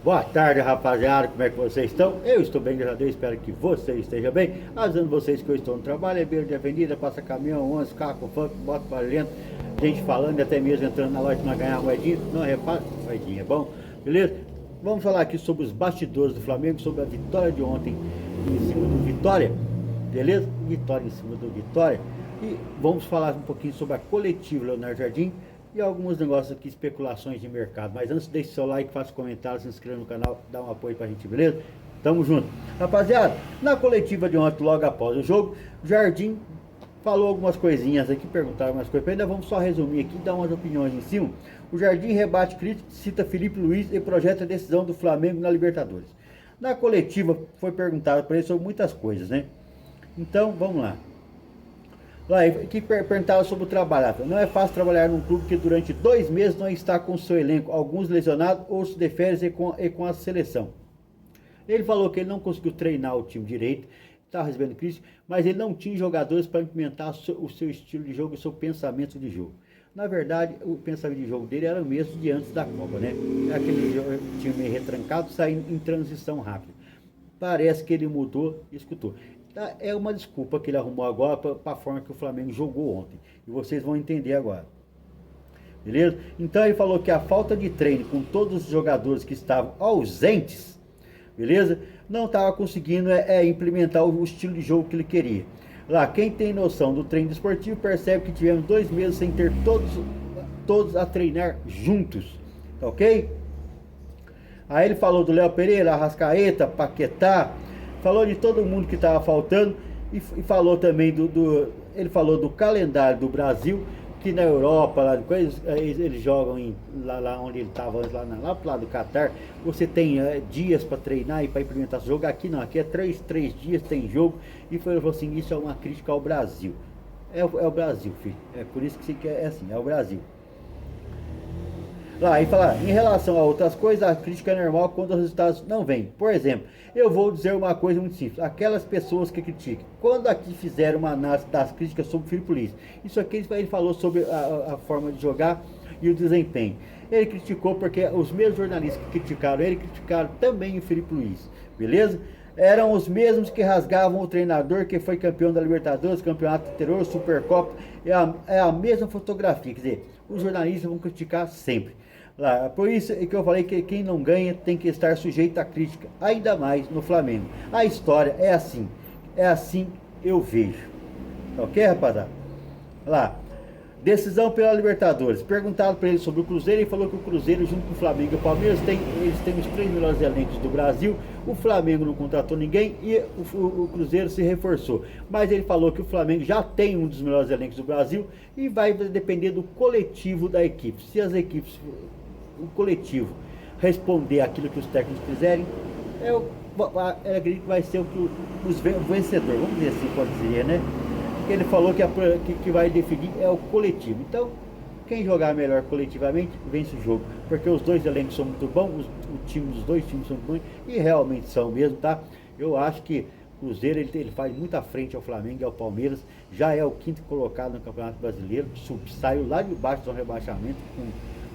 Boa tarde, rapaziada, como é que vocês estão? Eu estou bem, graças a Deus, espero que você esteja bem. Avisando vocês que eu estou no trabalho, é beira de avenida, passa caminhão, 11, carro, funk, bota barulhento, gente falando e até mesmo entrando na loja para ganhar uma moedinha. Não repara, moedinha é bom, beleza? Vamos falar aqui sobre os bastidores do Flamengo, sobre a vitória de ontem em cima do Vitória, beleza? Vitória em cima do Vitória. E vamos falar um pouquinho sobre a coletiva Leonardo Jardim e alguns negócios aqui, especulações de mercado. Mas antes, deixe seu like, faça comentário, se inscreva no canal, dá um apoio pra gente, beleza? Tamo junto. Rapaziada, na coletiva de ontem, logo após o jogo, o Jardim falou algumas coisinhas aqui, perguntaram algumas coisas, ainda vamos só resumir aqui e dar umas opiniões em cima. O Jardim rebate críticas, cita Felipe Luiz e projeta a decisão do Flamengo na Libertadores. Na coletiva foi perguntado para ele sobre muitas coisas, né? Então, vamos lá. Lá, que perguntava sobre o trabalho. Não é fácil trabalhar num clube que durante 2 meses não está com seu elenco, alguns lesionados, outros de férias e com a seleção. Ele falou que ele não conseguiu treinar o time direito, estava recebendo crítica, mas ele não tinha jogadores para implementar o seu estilo de jogo e o seu pensamento de jogo. Na verdade, o pensamento de jogo dele era o mesmo de antes da Copa, né? Aquele time meio retrancado, saindo em transição rápida. Parece que ele mudou e escutou. É uma desculpa que ele arrumou agora para a forma que o Flamengo jogou ontem. E vocês vão entender agora. Beleza? Então ele falou que a falta de treino com todos os jogadores que estavam ausentes, beleza? Não estava conseguindo implementar o estilo de jogo que ele queria. Lá, quem tem noção do treino esportivo percebe que tivemos 2 meses sem ter todos a treinar juntos. Tá ok? Aí ele falou do Léo Pereira, Arrascaeta, Paquetá, falou de todo mundo que estava faltando e falou também ele falou do calendário do Brasil, que na Europa, lá eles jogam lá onde ele estava antes, lá pro lado do Catar, você tem dias para treinar e para implementar o jogo. Aqui não, aqui é três dias tem jogo. E falou assim, isso é uma crítica ao Brasil. É o Brasil, filho. É por isso que você quer, é assim, é o Brasil. Lá, e falar, em relação a outras coisas, a crítica é normal quando os resultados não vêm. Por exemplo, eu vou dizer uma coisa muito simples. Aquelas pessoas que criticam, quando aqui fizeram uma análise das críticas sobre o Felipe Luiz, isso aqui ele falou sobre a forma de jogar e o desempenho. Ele criticou porque os mesmos jornalistas que criticaram ele, criticaram também o Felipe Luiz, beleza? Eram os mesmos que rasgavam o treinador que foi campeão da Libertadores, campeonato anterior, Supercopa. É a mesma fotografia, quer dizer, os jornalistas vão criticar sempre. Lá, por isso é que eu falei que quem não ganha tem que estar sujeito à crítica, ainda mais no Flamengo. A história é assim eu vejo. Tá ok, rapaziada? Lá, decisão pela Libertadores. Perguntado para ele sobre o Cruzeiro, ele falou que o Cruzeiro, junto com o Flamengo e o Palmeiras, eles têm os 3 melhores elencos do Brasil. O Flamengo não contratou ninguém e o Cruzeiro se reforçou. Mas ele falou que o Flamengo já tem um dos melhores elencos do Brasil e vai depender do coletivo da equipe. Se as equipes, o coletivo, responder aquilo que os técnicos quiserem, eu acredito que vai ser o vencedor. Vamos dizer assim, pode dizer, né? Porque ele falou que vai definir é o coletivo. Então, quem jogar melhor coletivamente vence o jogo, porque os dois elencos são muito bons, os dois times são muito bons e realmente são mesmo, tá? Eu acho que o Cruzeiro ele faz muita frente ao Flamengo e ao Palmeiras, já é o quinto colocado no Campeonato Brasileiro, saiu lá de baixo do rebaixamento com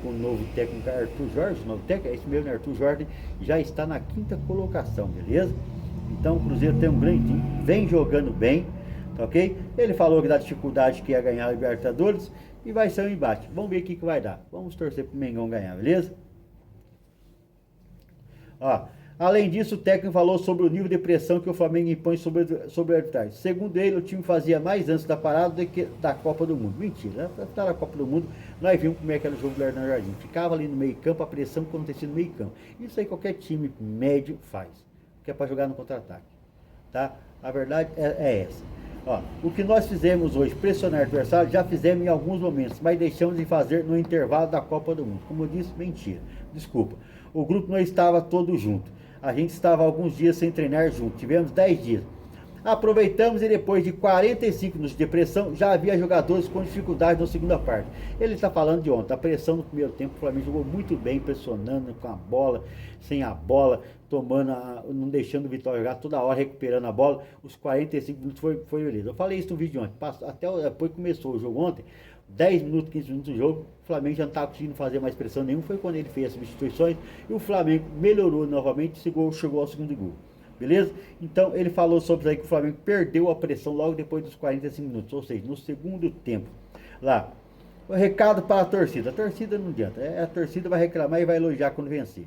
o novo técnico Arthur Jorge, o novo técnico, é esse mesmo, Arthur Jorge, já está na quinta colocação, beleza? Então o Cruzeiro tem um grande time, vem jogando bem, tá ok? Ele falou que da dificuldade que ia ganhar a Libertadores e vai ser um embate. Vamos ver o que vai dar. Vamos torcer pro Mengão ganhar, beleza? Ó, além disso, o técnico falou sobre o nível de pressão que o Flamengo impõe sobre a arbitragem. Segundo ele, o time fazia mais antes da parada do que da Copa do Mundo. Mentira, tá na Copa do Mundo, nós vimos como é que era o jogo do Leonardo Jardim. Ficava ali no meio campo, a pressão acontecia no meio campo. Isso aí qualquer time médio faz, que é para jogar no contra-ataque, tá? A verdade é essa. Ó, o que nós fizemos hoje, pressionar o adversário, já fizemos em alguns momentos, mas deixamos de fazer no intervalo da Copa do Mundo. Como eu disse, mentira. Desculpa. O grupo não estava todo junto. A gente estava alguns dias sem treinar junto. Tivemos 10 dias. Aproveitamos e depois de 45 minutos de pressão, já havia jogadores com dificuldade na segunda parte. Ele está falando de ontem, a pressão no primeiro tempo, o Flamengo jogou muito bem, pressionando com a bola, sem a bola, não deixando o Vitória jogar toda hora, recuperando a bola. Os 45 minutos foi beleza. Eu falei isso no vídeo de ontem, até depois que começou o jogo ontem, 10 minutos, 15 minutos do jogo, o Flamengo já não estava conseguindo fazer mais pressão nenhuma, foi quando ele fez as substituições e o Flamengo melhorou novamente e chegou ao segundo gol. Beleza? Então ele falou sobre isso aí que o Flamengo perdeu a pressão logo depois dos 45 minutos, ou seja, no segundo tempo. Lá, o recado para a torcida não adianta, a torcida vai reclamar e vai elogiar quando vencer.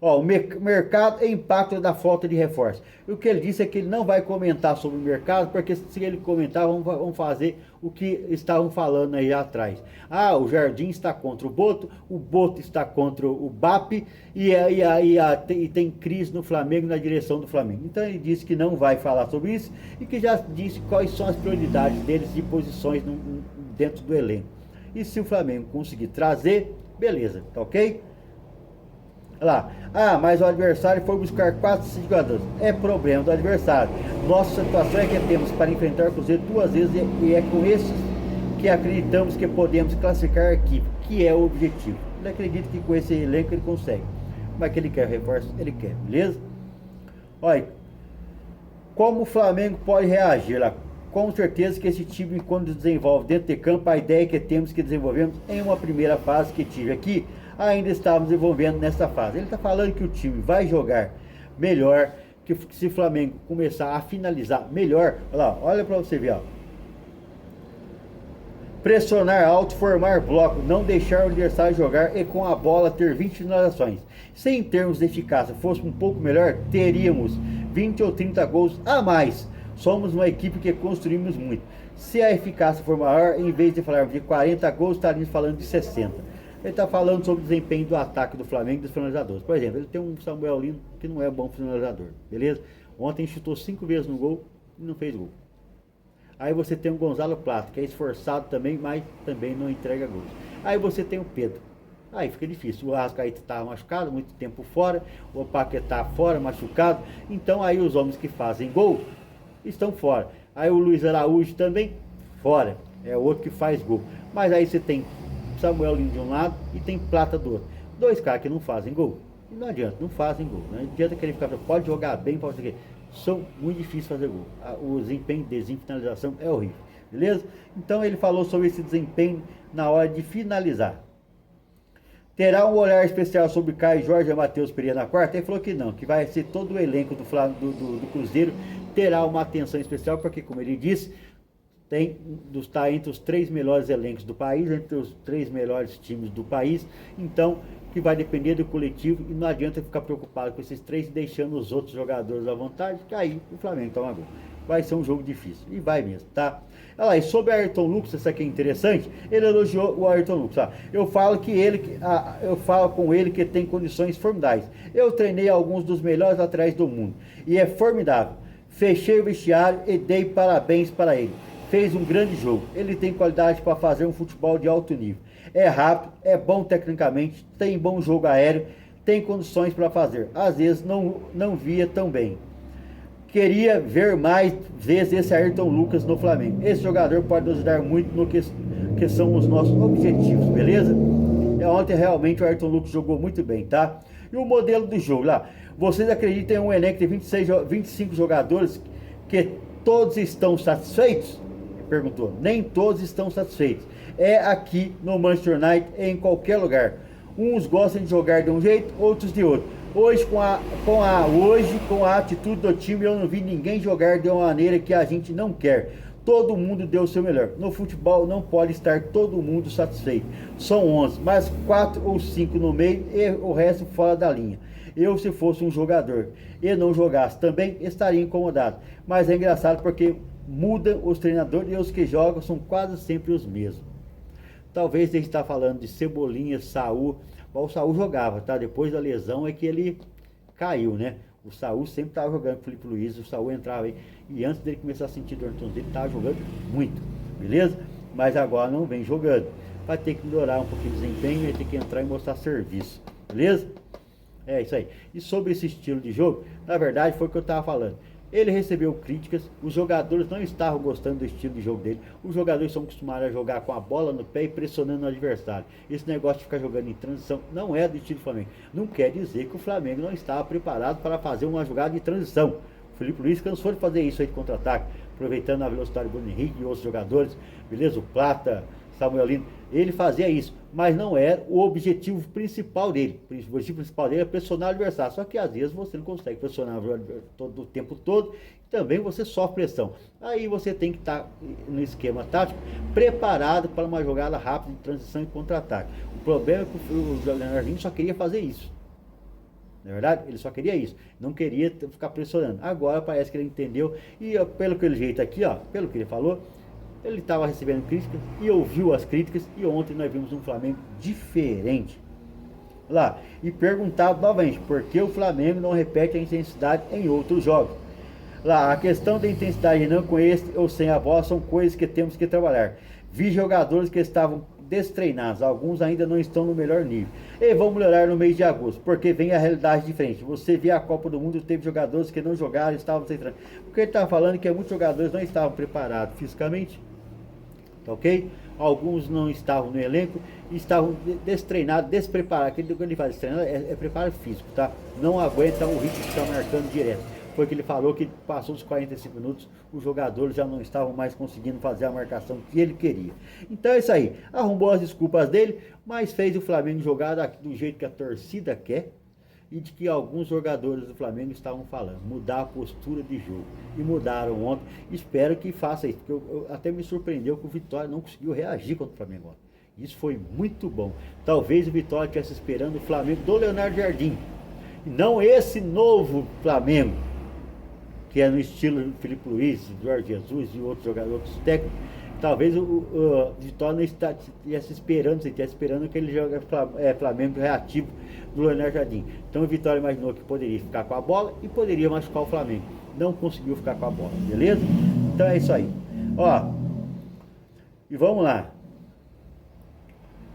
Ó, o mercado é impacto da falta de reforço. O que ele disse é que ele não vai comentar sobre o mercado, porque se ele comentar, vão fazer o que estavam falando aí atrás. Ah, o Jardim está contra o Boto está contra o BAP, e tem crise no Flamengo, na direção do Flamengo. Então ele disse que não vai falar sobre isso e que já disse quais são as prioridades deles de posições dentro do elenco. E se o Flamengo conseguir trazer, beleza, tá ok? Lá, mas o adversário foi buscar 4 jogadores. É problema do adversário. Nossa situação é que temos para enfrentar o Cruzeiro 2 vezes e é com esses que acreditamos que podemos classificar a equipe, que é o objetivo. Ele acredita que com esse elenco ele consegue. Mas que ele quer reforço, ele quer, beleza? Olha, como o Flamengo pode reagir lá? Com certeza que esse time, quando desenvolve dentro de campo, a ideia que temos que desenvolvemos em uma primeira fase que tive aqui, ainda estávamos desenvolvendo nessa fase. Ele está falando que o time vai jogar melhor, que se o Flamengo começar a finalizar melhor, olha para você ver, ó. Pressionar alto, formar bloco, não deixar o adversário jogar e com a bola ter 20 finalizações. Se em termos de eficácia fosse um pouco melhor, teríamos 20 ou 30 gols a mais. Somos uma equipe que construímos muito. Se a eficácia for maior, em vez de falarmos de 40 gols, estaríamos falando de 60. Ele está falando sobre o desempenho do ataque do Flamengo e dos finalizadores. Por exemplo, ele tem um Samuel Lino que não é bom finalizador, beleza? Ontem chutou 5 vezes no gol e não fez gol. Aí você tem o Gonzalo Plata, que é esforçado também, mas também não entrega gols. Aí você tem o Pedro. Aí fica difícil. O Arrascaeta estava machucado, muito tempo fora. O Paquetá fora, machucado. Então aí os homens que fazem gol estão fora. Aí o Luiz Araújo também fora. É outro que faz gol. Mas aí você tem Samuel Lino de um lado e tem Plata do outro. 2 caras que não fazem gol. E não adianta, não fazem gol. Não adianta que ele ficar, pode jogar bem, pode fazer. São muito difíceis fazer gol. O desempenho deles em finalização é horrível. Beleza? Então ele falou sobre esse desempenho na hora de finalizar. Terá um olhar especial sobre Caio Jorge e Matheus Pereira na quarta? Ele falou que não, que vai ser todo o elenco do Cruzeiro terá uma atenção especial, porque como ele disse, está entre os 3 melhores elencos do país, entre os 3 melhores times do país, então que vai depender do coletivo e não adianta ficar preocupado com esses 3 deixando os outros jogadores à vontade, que aí o Flamengo toma gol. Vai ser um jogo difícil, e vai mesmo, tá? Olha lá, e sobre Ayrton Lucas, isso aqui é interessante, ele elogiou o Ayrton Lucas, ó. Eu falo com ele que tem condições formidáveis. Eu treinei alguns dos melhores laterais do mundo, e é formidável. Fechei o vestiário e dei parabéns para ele. Fez um grande jogo. Ele tem qualidade para fazer um futebol de alto nível. É rápido, é bom tecnicamente, tem bom jogo aéreo, tem condições para fazer. Às vezes não via tão bem. Queria ver mais vezes esse Ayrton Lucas no Flamengo. Esse jogador pode nos ajudar muito no que são os nossos objetivos, beleza? Ontem realmente o Ayrton Lucas jogou muito bem, tá? E o modelo do jogo lá. Vocês acreditam em um elenco de 25 jogadores que todos estão satisfeitos? Perguntou. Nem todos estão satisfeitos. É aqui no Manchester United, em qualquer lugar. Uns gostam de jogar de um jeito, outros de outro. Hoje, com a atitude do time, eu não vi ninguém jogar de uma maneira que a gente não quer. Todo mundo deu o seu melhor. No futebol não pode estar todo mundo satisfeito. São 11, mas 4 ou 5 no meio e o resto fora da linha. Eu, se fosse um jogador e não jogasse também, estaria incomodado. Mas é engraçado porque muda os treinadores e os que jogam são quase sempre os mesmos. Talvez a gente está falando de Cebolinha, Saul. O Saul jogava, tá? Depois da lesão é que ele caiu, né? O Saul sempre estava jogando com o Felipe Luiz, o Saul entrava aí. E antes dele começar a sentir dor no tornozelo, ele estava jogando muito, beleza? Mas agora não vem jogando. Vai ter que melhorar um pouquinho o desempenho, vai ter que entrar e mostrar serviço, beleza? É isso aí. E sobre esse estilo de jogo, na verdade foi o que eu estava falando. Ele recebeu críticas, os jogadores não estavam gostando do estilo de jogo dele. Os jogadores são acostumados a jogar com a bola no pé e pressionando o adversário. Esse negócio de ficar jogando em transição não é do estilo do Flamengo. Não quer dizer que o Flamengo não estava preparado para fazer uma jogada de transição. O Felipe Luiz cansou de fazer isso aí de contra-ataque, aproveitando a velocidade do Bruno Henrique e outros jogadores. Beleza? O Plata, Samuel Lino, ele fazia isso, mas não era o objetivo principal dele. O objetivo principal dele é pressionar o adversário, só que às vezes você não consegue pressionar o tempo todo, também você sofre pressão. Aí você tem que estar no esquema tático preparado para uma jogada rápida de transição e contra-ataque. O problema é que o Leonardo Jardim só queria fazer isso. Na verdade, ele só queria isso, não queria ficar pressionando. Agora parece que ele entendeu e pelo que ele jeito aqui, pelo que ele falou, ele estava recebendo críticas e ouviu as críticas, e ontem nós vimos um Flamengo diferente lá. E perguntava novamente por que o Flamengo não repete a intensidade em outros jogos. Lá, a questão da intensidade não com esse ou sem a bola são coisas que temos que trabalhar. Vi jogadores que estavam destreinados, alguns ainda não estão no melhor nível. E vão melhorar no mês de agosto, porque vem a realidade diferente. Você vê a Copa do Mundo, teve jogadores que não jogaram, estavam sem treino. Porque ele estava falando que muitos jogadores não estavam preparados fisicamente, tá ok? Alguns não estavam no elenco, estavam destreinados, despreparados. Aquele que ele faz treinar é preparo físico, tá? Não aguenta o ritmo que está marcando direto. Foi que ele falou que passou dos 45 minutos, os jogadores já não estavam mais conseguindo fazer a marcação que ele queria. Então é isso aí, arrumou as desculpas dele, mas fez o Flamengo jogar do jeito que a torcida quer, e de que alguns jogadores do Flamengo estavam falando, mudar a postura de jogo, e mudaram ontem. Espero que faça isso, porque até me surpreendeu que o Vitória não conseguiu reagir contra o Flamengo ontem. Isso foi muito bom. Talvez o Vitória estivesse esperando o Flamengo do Leonardo Jardim, e não esse novo Flamengo, que é no estilo Felipe Luiz, Jorge Jesus e outros jogadores, outros técnicos. Talvez o Vitória não estivesse esperando aquele Flamengo reativo do Leonardo Jardim. Então o Vitória imaginou que poderia ficar com a bola e poderia machucar o Flamengo. Não conseguiu ficar com a bola, beleza? Então é isso aí. E vamos lá.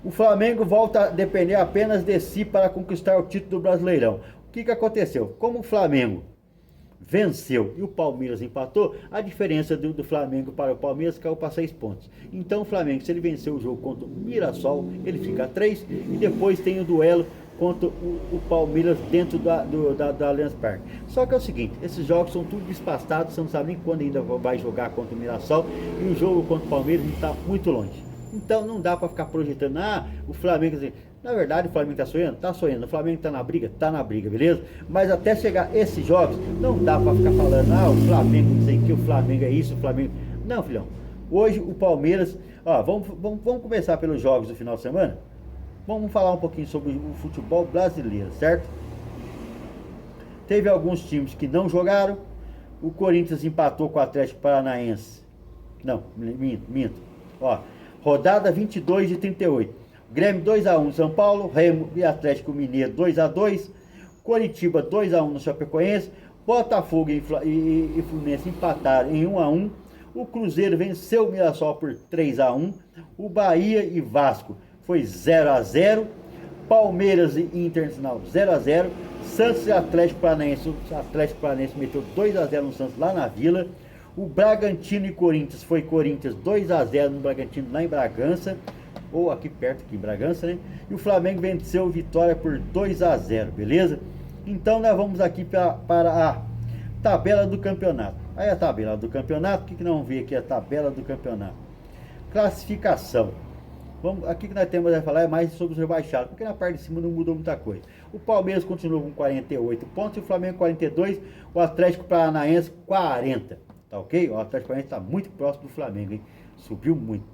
O Flamengo volta a depender apenas de si para conquistar o título do Brasileirão. O que aconteceu? Como o Flamengo venceu e o Palmeiras empatou, a diferença do Flamengo para o Palmeiras caiu para 6 pontos. Então o Flamengo, se ele vencer o jogo contra o Mirassol, ele fica a 3, e depois tem o duelo contra o Palmeiras dentro da Allianz Parque. Só que é o seguinte, esses jogos são tudo despastados, você não sabe nem quando ainda vai jogar contra o Mirassol, e o jogo contra o Palmeiras está muito longe. Então não dá para ficar projetando, o Flamengo... Na verdade, o Flamengo está sonhando? Está sonhando. O Flamengo está na briga? Está na briga, beleza? Mas até chegar esses jogos, não dá para ficar falando, o Flamengo, não sei o que, o Flamengo é isso, o Flamengo... Não, filhão. Hoje o Palmeiras... Vamos começar pelos jogos do final de semana? Vamos falar um pouquinho sobre o futebol brasileiro, certo? Teve alguns times que não jogaram. O Corinthians empatou com o Atlético Paranaense. Não, minto. Rodada 22 de 38. Grêmio 2-1 São Paulo, Remo e Atlético Mineiro 2-2, Coritiba 2-1 no Chapecoense, Botafogo e Fluminense empataram em 1-1, o Cruzeiro venceu o Mirassol por 3-1, o Bahia e Vasco foi 0-0, Palmeiras e Internacional 0-0, Santos e Atlético Paranaense, o Atlético Paranaense meteu 2-0 no Santos lá na Vila, o Bragantino e Corinthians foi Corinthians 2-0 no Bragantino lá em Bragança, ou aqui perto, aqui em Bragança, né? E o Flamengo venceu o Vitória por 2-0, beleza? Então nós vamos aqui para a tabela do campeonato. Aí a tabela do campeonato, o que nós vamos ver aqui? A tabela do campeonato. Classificação. Aqui que nós temos a falar é mais sobre os rebaixados, porque na parte de cima não mudou muita coisa. O Palmeiras continua com 48 pontos, o Flamengo 42, o Atlético Paranaense 40, tá ok? O Atlético Paranaense está muito próximo do Flamengo, hein? Subiu muito.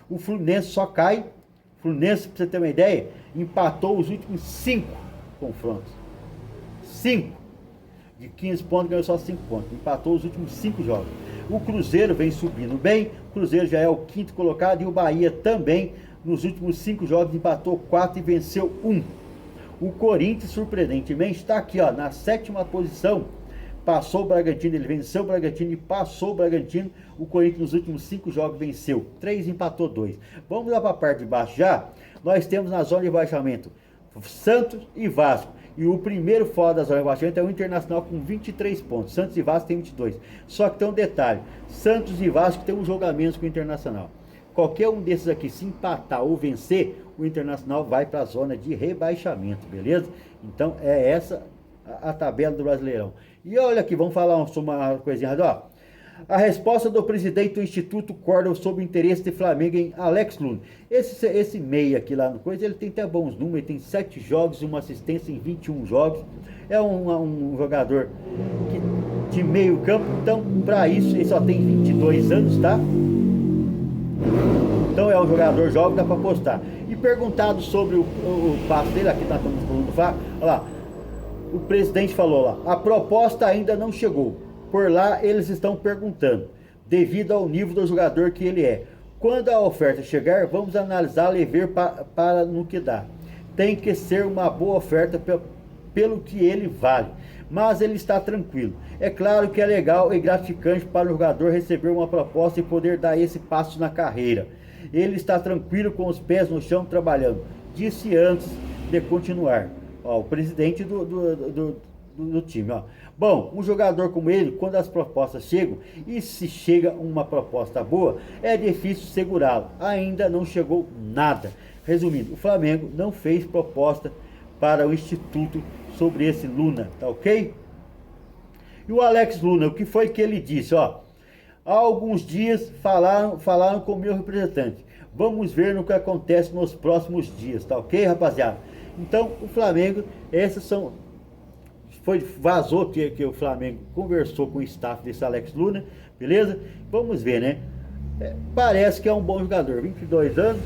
O Fluminense só cai. O Fluminense, pra você ter uma ideia, empatou os últimos 5 confrontos. 5. De 15 pontos ganhou só 5 pontos. Empatou os últimos 5 jogos. O Cruzeiro vem subindo bem. O Cruzeiro já é o 5º colocado. E o Bahia também, nos últimos 5 jogos, empatou 4 e venceu 1. O Corinthians, surpreendentemente, está aqui, na 7ª posição. Passou o Bragantino, ele venceu o Bragantino e passou o Bragantino. O Corinthians nos últimos 5 jogos venceu 3 e empatou 2. Vamos lá para a parte de baixo já. Nós temos na zona de rebaixamento Santos e Vasco. E o primeiro fora da zona de rebaixamento é o Internacional com 23 pontos. Santos e Vasco tem 22. Só que tem um detalhe. Santos e Vasco tem um jogo a menos com o Internacional. Qualquer um desses aqui, se empatar ou vencer, o Internacional vai para a zona de rebaixamento, beleza? Então é essa a tabela do Brasileirão. E olha aqui, vamos falar sobre uma coisinha, A resposta do presidente do Instituto Cordel sobre o interesse de Flamengo em Alex Luna. Esse meia aqui lá no coisa, ele tem até bons números, ele tem 7 jogos, uma assistência em 21 jogos. É um jogador de meio campo, então para isso ele só tem 22 anos, tá? Então é um jogador jovem, dá para apostar. E perguntado sobre o passo dele, aqui nós estamos falando do Flamengo, olha lá, o presidente falou lá, a proposta ainda não chegou. Por lá eles estão perguntando, devido ao nível do jogador que ele é. Quando a oferta chegar, vamos analisá-la e ver para no que dá. Tem que ser uma boa oferta pelo que ele vale. Mas ele está tranquilo. É claro que é legal e gratificante para o jogador receber uma proposta e poder dar esse passo na carreira. Ele está tranquilo com os pés no chão trabalhando. Disse antes de continuar. Ó, o presidente do time, ó. Bom, um jogador como ele, quando as propostas chegam, e se chega uma proposta boa, é difícil segurá-lo. Ainda não chegou nada. Resumindo, o Flamengo não fez proposta para o Instituto sobre esse Luna, tá ok? E o Alex Luna, o que foi que ele disse, ó? Há alguns dias falaram com o meu representante. Vamos ver no que acontece nos próximos dias, tá ok, rapaziada? Então, o Flamengo, essas são... Vazou que o Flamengo conversou com o staff desse Alex Luna, beleza? Vamos ver, né? Parece que é um bom jogador, 22 anos,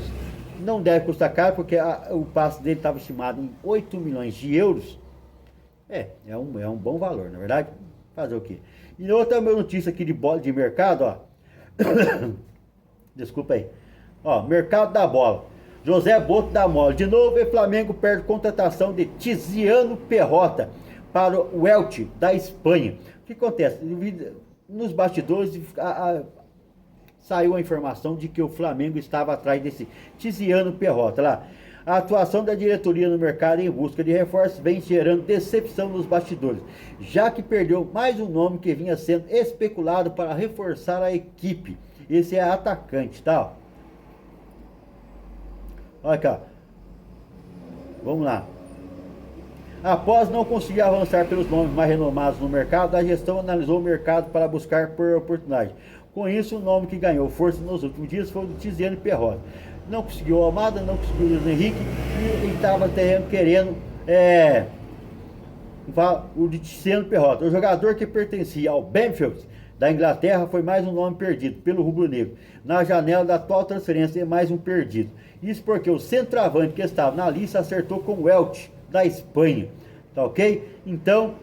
não deve custar caro, porque o passe dele estava estimado em 8 milhões de euros. É um bom valor, na verdade. Fazer o quê? E outra notícia aqui de bola de mercado, ó. Desculpa aí. Ó, mercado da bola. José Boto da Mole. De novo, o Flamengo perde contratação de Tiziano Perrota para o Elche, da Espanha. O que acontece? Nos bastidores saiu a informação de que o Flamengo estava atrás desse Tiziano Perrota lá. A atuação da diretoria no mercado em busca de reforços vem gerando decepção nos bastidores, já que perdeu mais um nome que vinha sendo especulado para reforçar a equipe. Esse é atacante, tá? Olha cá. Vamos lá. Após não conseguir avançar pelos nomes mais renomados no mercado, a gestão analisou o mercado para buscar por oportunidade. Com isso, o nome que ganhou força nos últimos dias foi o de Tiziano Perrota. Não conseguiu o Almada, não conseguiu o Luiz Henrique e estava querendo o de Tiziano Perrota. O jogador que pertencia ao Banfield da Inglaterra foi mais um nome perdido pelo rubro-negro. Na janela da atual transferência é mais um perdido. Isso porque o centroavante que estava na lista acertou com o Elche da Espanha, tá ok? Então,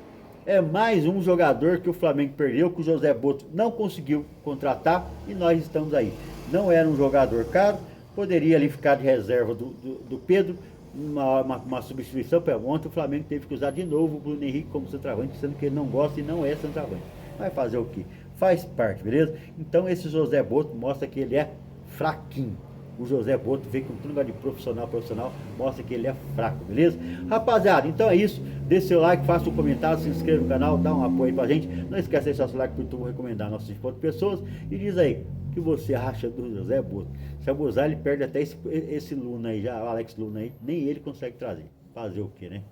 é mais um jogador que o Flamengo perdeu, que o José Boto não conseguiu contratar e nós estamos aí. Não era um jogador caro, poderia ali ficar de reserva do Pedro, uma substituição para ontem. O Flamengo teve que usar de novo o Bruno Henrique como centroavante, sendo que ele não gosta e não é centroavante. Vai fazer o quê? Faz parte, beleza? Então esse José Boto mostra que ele é fraquinho. O José Boto vê que um negócio de profissional mostra que ele é fraco, beleza? Rapaziada, então é isso. Deixe seu like, faça um comentário, se inscreva no canal, dá um apoio pra gente. Não esqueça de deixar seu like para o YouTube recomendar nossos pessoas. E diz aí, o que você acha do José Boto? Se abusar, ele perde até esse Luna aí, já, o Alex Luna aí. Nem ele consegue trazer. Fazer o quê, né?